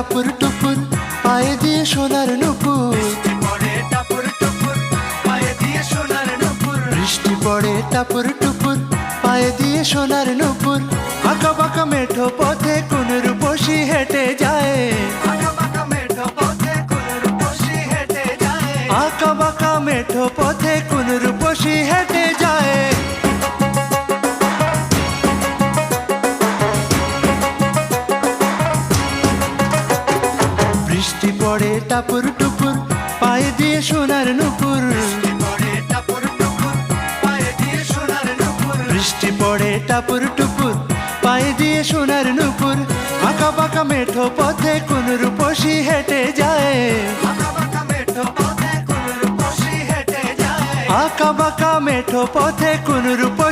টাপুর টুপুর পায়ে দিয়ে সোনার নুপুর। বৃষ্টি পড়ে টাপুর টুপুর পায়ে দিয়ে সোনার নুপুর। বৃষ্টি পড়ে টাপুর টুপুর পায়ে দিয়ে সোনার নুপুর। আঁকা বাঁকা মেঠো পথে কোন রূপসী হেঁটে যায়। আঁকা বাঁকা মেঠো পথে কোন রূপসী হেঁটে যায়। আঁকা বাঁকা মেঠো পথে কোন রূপসী হেঁটে যায়। বৃষ্টি পড়ে টাপুর টুপুর পায়ে দিয়ে সোনার নুপুর। বৃষ্টি পড়ে টাপুর টুপুর পায়ে দিয়ে সোনার নুপুর। বৃষ্টি পড়ে টাপুর টুপুর পায়ে দিয়ে সোনার নুপুর। আঁকা বাঁকা মেঠো পথে কোন রূপসী হেঁটে যায়। আঁকা বাঁকা মেঠো পথে কোন রূপসী হেঁটে যায়। আঁকা বাঁকা মেঠো পথে কোন রূপসী